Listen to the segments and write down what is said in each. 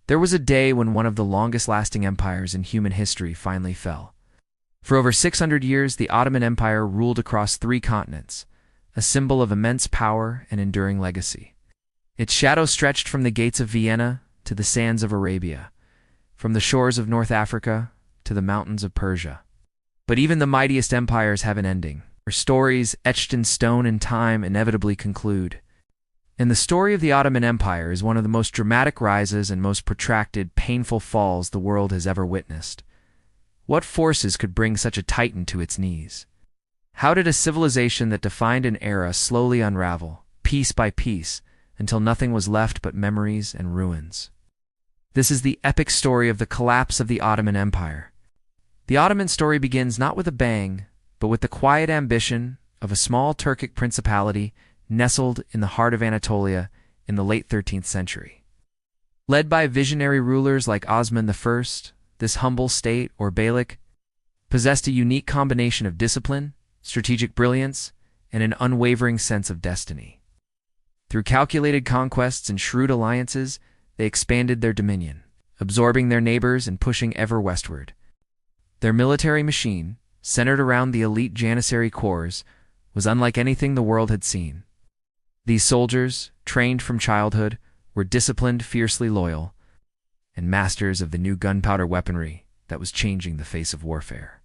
There was a day when one of the longest-lasting empires in human history finally fell. For over 600 years, the Ottoman Empire ruled across 3 continents, a symbol of immense power and enduring legacy. Its shadow stretched from the gates of Vienna to the sands of Arabia, from the shores of North Africa to the mountains of Persia. But even the mightiest empires have an ending. Their stories, etched in stone and time, inevitably conclude. And the story of the Ottoman Empire is one of the most dramatic rises and most protracted, painful falls the world has ever witnessed. What forces could bring such a titan to its knees? How did a civilization that defined an era slowly unravel, piece by piece, until nothing was left but memories and ruins? This is the epic story of the collapse of the Ottoman Empire. The Ottoman story begins not with a bang, but with the quiet ambition of a small Turkic principality nestled in the heart of Anatolia in the late 13th century. Led by visionary rulers like Osman I, this humble state, or Beylik, possessed a unique combination of discipline, strategic brilliance, and an unwavering sense of destiny. Through calculated conquests and shrewd alliances, they expanded their dominion, absorbing their neighbors and pushing ever westward. Their military machine, centered around the elite Janissary corps, was unlike anything the world had seen. These soldiers, trained from childhood, were disciplined, fiercely loyal, and masters of the new gunpowder weaponry that was changing the face of warfare.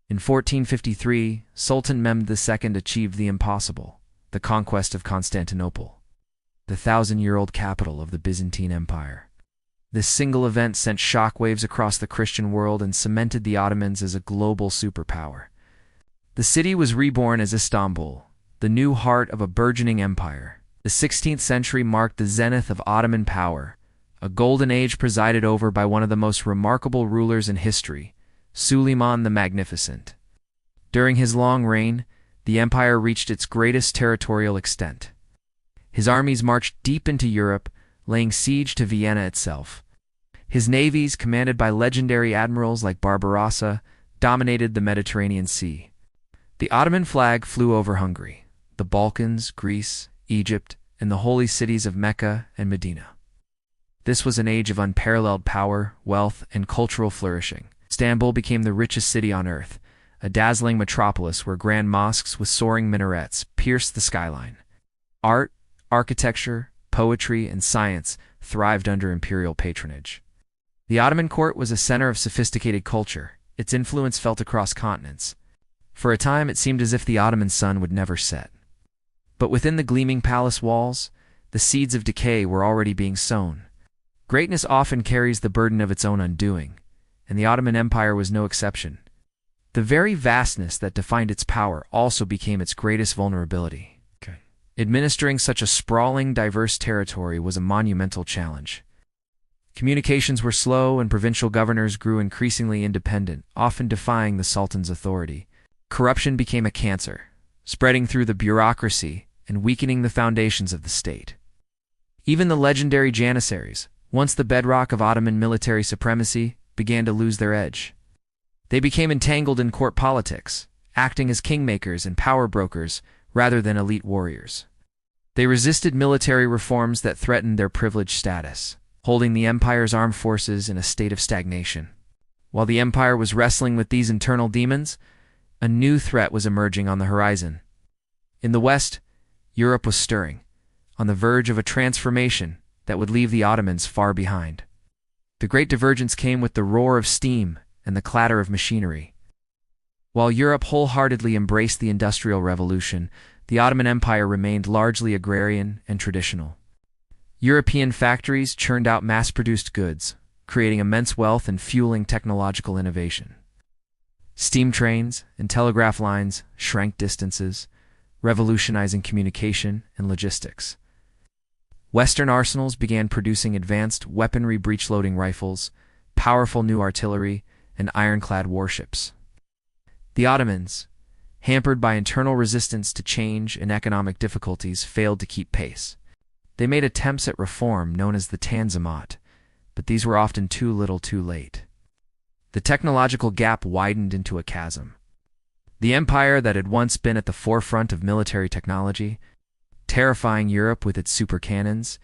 In 1453, Sultan Mehmed II achieved the impossible, the conquest of Constantinople, the 1,000-year-old capital of the Byzantine Empire. This single event sent shockwaves across the Christian world and cemented the Ottomans as a global superpower. The city was reborn as Istanbul, the new heart of a burgeoning empire. The 16th century marked the zenith of Ottoman power, a golden age presided over by one of the most remarkable rulers in history, Suleiman the Magnificent. During his long reign, the empire reached its greatest territorial extent. His armies marched deep into Europe, laying siege to Vienna itself. His navies, commanded by legendary admirals like Barbarossa, dominated the Mediterranean Sea. The Ottoman flag flew over Hungary, the Balkans, Greece, Egypt, and the holy cities of Mecca and Medina. This was an age of unparalleled power, wealth, and cultural flourishing. Istanbul became the richest city on earth, a dazzling metropolis where grand mosques with soaring minarets pierced the skyline. Art, architecture, poetry, and science thrived under imperial patronage. The Ottoman court was a center of sophisticated culture. Its influence felt across continents. For a time, it seemed as if the Ottoman sun would never set. But within the gleaming palace walls, the seeds of decay were already being sown. Greatness often carries the burden of its own undoing, and the Ottoman Empire was no exception. The very vastness that defined its power also became its greatest vulnerability. Administering such a sprawling, diverse territory was a monumental challenge. Communications were slow, and provincial governors grew increasingly independent, often defying the Sultan's authority. Corruption became a cancer, spreading through the bureaucracy and weakening the foundations of the state. Even the legendary Janissaries, once the bedrock of Ottoman military supremacy, began to lose their edge. They became entangled in court politics, acting as kingmakers and power brokers rather than elite warriors. They resisted military reforms that threatened their privileged status, holding the empire's armed forces in a state of stagnation. While the empire was wrestling with these internal demons, a new threat was emerging on the horizon. In the West, Europe was stirring, on the verge of a transformation that would leave the Ottomans far behind. The Great Divergence came with the roar of steam and the clatter of machinery. While Europe wholeheartedly embraced the Industrial Revolution, the Ottoman Empire remained largely agrarian and traditional. European factories churned out mass-produced goods, creating immense wealth and fueling technological innovation. Steam trains and telegraph lines shrank distances, revolutionizing communication and logistics. Western arsenals began producing advanced weaponry, breech-loading rifles, powerful new artillery, and ironclad warships. The Ottomans, hampered by internal resistance to change and economic difficulties, failed to keep pace. They made attempts at reform known as the Tanzimat, but these were often too little too late. The technological gap widened into a chasm. The empire that had once been at the forefront of military technology, terrifying Europe with its super cannons,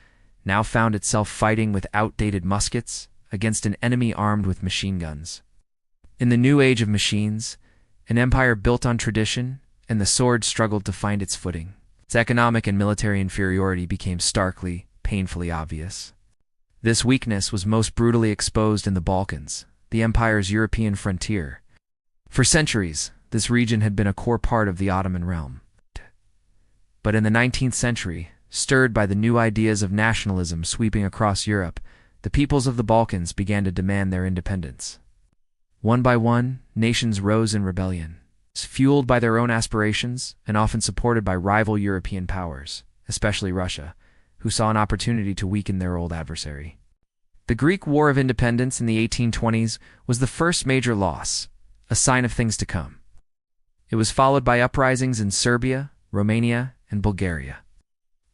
now found itself fighting with outdated muskets against an enemy armed with machine guns. In the new age of machines, an empire built on tradition and the sword struggled to find its footing. Its economic and military inferiority became starkly, painfully obvious. This weakness was most brutally exposed in the Balkans, the empire's European frontier. For centuries, this region had been a core part of the Ottoman realm. But in the 19th century, stirred by the new ideas of nationalism sweeping across Europe, the peoples of the Balkans began to demand their independence. One by one, nations rose in rebellion, fueled by their own aspirations and often supported by rival European powers, especially Russia, who saw an opportunity to weaken their old adversary. The Greek War of Independence in the 1820s was the first major loss, a sign of things to come. It was followed by uprisings in Serbia, Romania, and Bulgaria.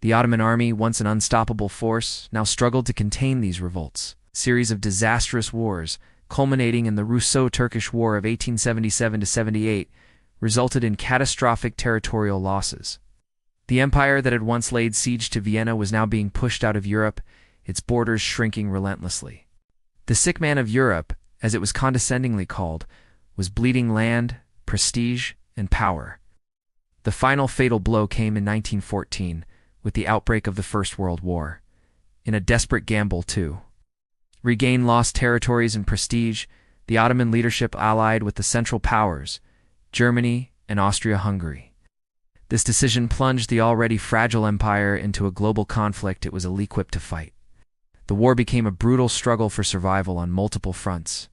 The Ottoman army, once an unstoppable force, now struggled to contain these revolts. A series of disastrous wars, culminating in the Russo-Turkish War of 1877–78, resulted in catastrophic territorial losses. The empire that had once laid siege to Vienna was now being pushed out of Europe, its borders shrinking relentlessly. The sick man of Europe, as it was condescendingly called, was bleeding land, prestige, and power. The final fatal blow came in 1914, with the outbreak of the First World War. In a desperate gamble, to regain lost territories and prestige, the Ottoman leadership allied with the Central Powers, Germany and Austria-Hungary. This decision plunged the already fragile empire into a global conflict it was ill-equipped to fight. The war became a brutal struggle for survival on multiple fronts.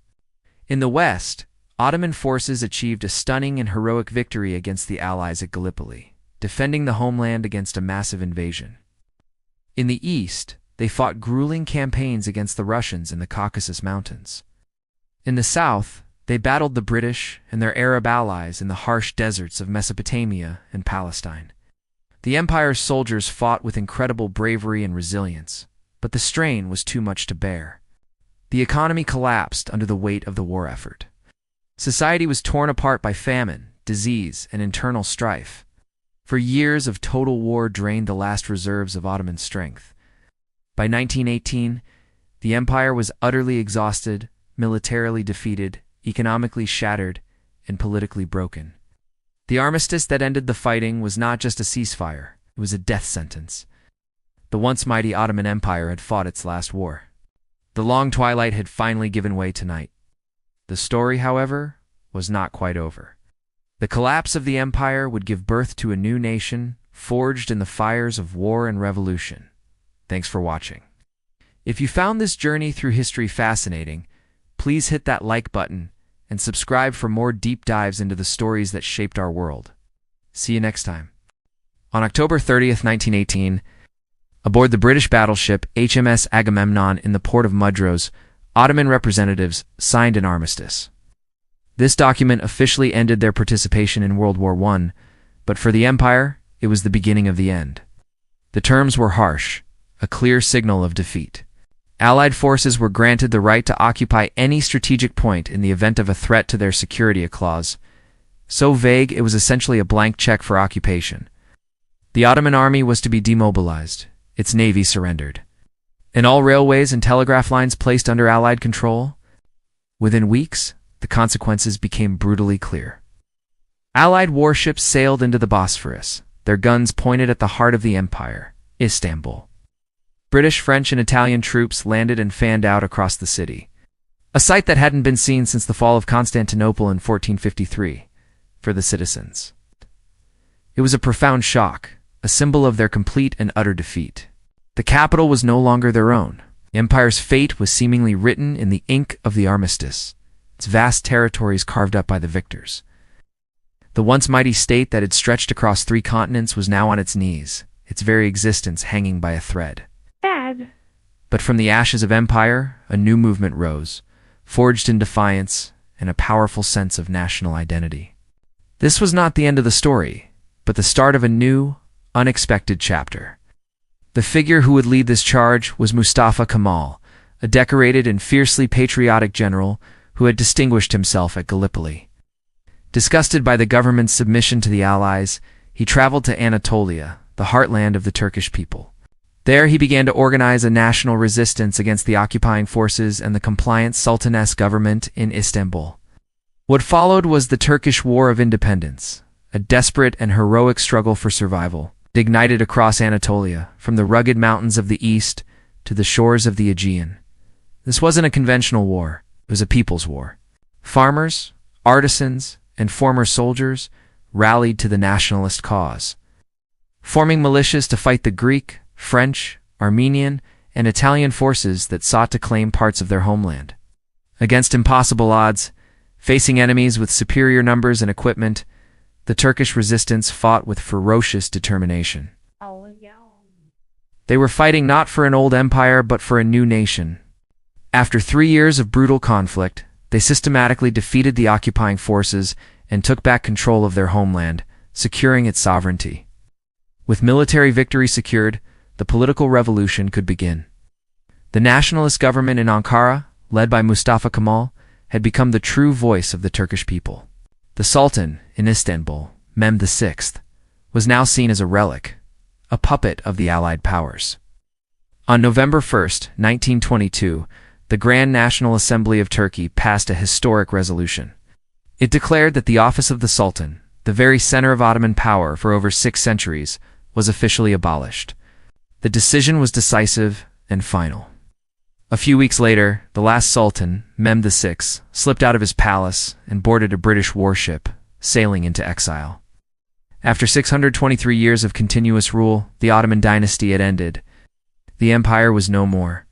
In the West, Ottoman forces achieved a stunning and heroic victory against the Allies at Gallipoli, defending the homeland against a massive invasion. In the East, they fought grueling campaigns against the Russians in the Caucasus Mountains. In the South, they battled the British and their Arab allies in the harsh deserts of Mesopotamia and Palestine. The empire's soldiers fought with incredible bravery and resilience, but the strain was too much to bear. The economy collapsed under the weight of the war effort. Society was torn apart by famine, disease, and internal strife. For years of total war drained the last reserves of Ottoman strength. By 1918, the empire was utterly exhausted, militarily defeated, economically shattered, and politically broken. The armistice that ended the fighting was not just a ceasefire, it was a death sentence. The once mighty Ottoman Empire had fought its last war. The long twilight had finally given way to night. The story, however, was not quite over. The collapse of the empire would give birth to a new nation, forged in the fires of war and revolution. Thanks for watching. If you found this journey through history fascinating, please hit that like button and subscribe for more deep dives into the stories that shaped our world. See you next time. On October 30th, 1918, aboard the British battleship HMS Agamemnon in the port of Mudros, Ottoman representatives signed an armistice. This document officially ended their participation in World War I, but for the empire, it was the beginning of the end. The terms were harsh, a clear signal of defeat. Allied forces were granted the right to occupy any strategic point in the event of a threat to their security, a clause so vague it was essentially a blank check for occupation. The Ottoman army was to be demobilized, its navy surrendered, and all railways and telegraph lines placed under Allied control. Within weeks, the consequences became brutally clear. Allied warships sailed into the Bosphorus, their guns pointed at the heart of the empire, Istanbul. British, French, and Italian troops landed and fanned out across the city, a sight that hadn't been seen since the fall of Constantinople in 1453, for the citizens. It was a profound shock, a symbol of their complete and utter defeat. The capital was no longer their own. The empire's fate was seemingly written in the ink of the armistice, its vast territories carved up by the victors. The once mighty state that had stretched across 3 continents was now on its knees, its very existence hanging by a thread. Dad. But from the ashes of empire, a new movement rose, forged in defiance and a powerful sense of national identity. This was not the end of the story, but the start of a new, unexpected chapter. The figure who would lead this charge was Mustafa Kemal, a decorated and fiercely patriotic general who had distinguished himself at Gallipoli. Disgusted by the government's submission to the Allies, he traveled to Anatolia, the heartland of the Turkish people. There he began to organize a national resistance against the occupying forces and the compliant Sultanate government in Istanbul. What followed was the Turkish War of Independence, a desperate and heroic struggle for survival, ignited across Anatolia, from the rugged mountains of the east to the shores of the Aegean. This wasn't a conventional war, it was a people's war. Farmers, artisans, and former soldiers rallied to the nationalist cause, forming militias to fight the Greek, French, Armenian, and Italian forces that sought to claim parts of their homeland. Against impossible odds, facing enemies with superior numbers and equipment, the Turkish resistance fought with ferocious determination. They were fighting not for an old empire but for a new nation. After 3 years of brutal conflict, they systematically defeated the occupying forces and took back control of their homeland, securing its sovereignty. With military victory secured, the political revolution could begin. The nationalist government in Ankara, led by Mustafa Kemal, had become the true voice of the Turkish people. The Sultan, in Istanbul, Mehmed VI, was now seen as a relic, a puppet of the Allied powers. On November 1st, 1922, the Grand National Assembly of Turkey passed a historic resolution. It declared that the office of the Sultan, the very center of Ottoman power for over 6 centuries, was officially abolished. The decision was decisive and final. A few weeks later, the last Sultan, Mehmed VI, slipped out of his palace and boarded a British warship, sailing into exile. After 623 years of continuous rule, the Ottoman dynasty had ended. The empire was no more.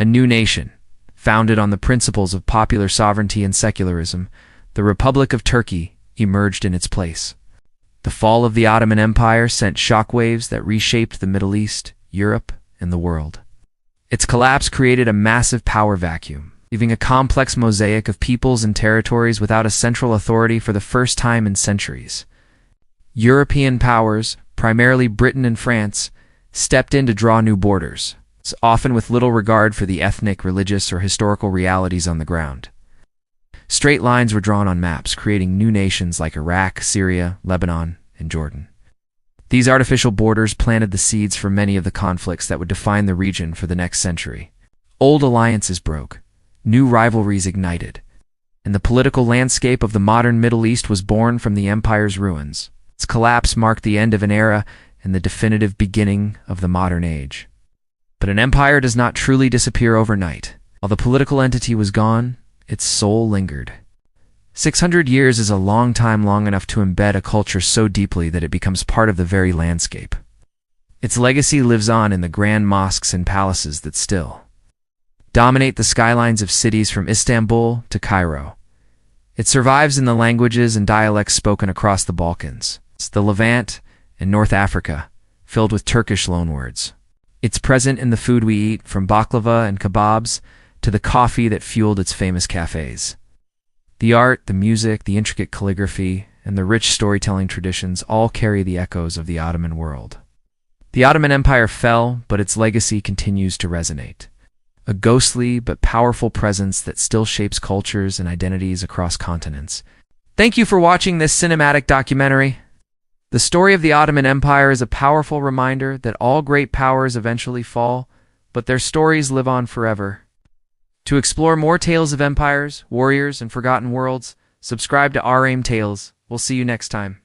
A new nation, founded on the principles of popular sovereignty and secularism, the Republic of Turkey, emerged in its place. The fall of the Ottoman Empire sent shockwaves that reshaped the Middle East, Europe, and the world. Its collapse created a massive power vacuum, leaving a complex mosaic of peoples and territories without a central authority for the first time in centuries. European powers, primarily Britain and France, stepped in to draw new borders, often with little regard for the ethnic, religious, or historical realities on the ground. Straight lines were drawn on maps, creating new nations like Iraq, Syria, Lebanon, and Jordan. These artificial borders planted the seeds for many of the conflicts that would define the region for the next century. Old alliances broke, new rivalries ignited, and the political landscape of the modern Middle East was born from the empire's ruins. Its collapse marked the end of an era and the definitive beginning of the modern age. But an empire does not truly disappear overnight. While the political entity was gone, its soul lingered. 600 years is a long time, long enough to embed a culture so deeply that it becomes part of the very landscape. Its legacy lives on in the grand mosques and palaces that still dominate the skylines of cities from Istanbul to Cairo. It survives in the languages and dialects spoken across the Balkans, the Levant, and North Africa, filled with Turkish loanwords. It's present in the food we eat, from baklava and kebabs to the coffee that fueled its famous cafes. The art, the music, the intricate calligraphy, and the rich storytelling traditions all carry the echoes of the Ottoman world. The Ottoman Empire fell, but its legacy continues to resonate. A ghostly but powerful presence that still shapes cultures and identities across continents. Thank you for watching this cinematic documentary. The story of the Ottoman Empire is a powerful reminder that all great powers eventually fall, but their stories live on forever. To explore more tales of empires, warriors, and forgotten worlds, subscribe to Aurem Tales. We'll see you next time.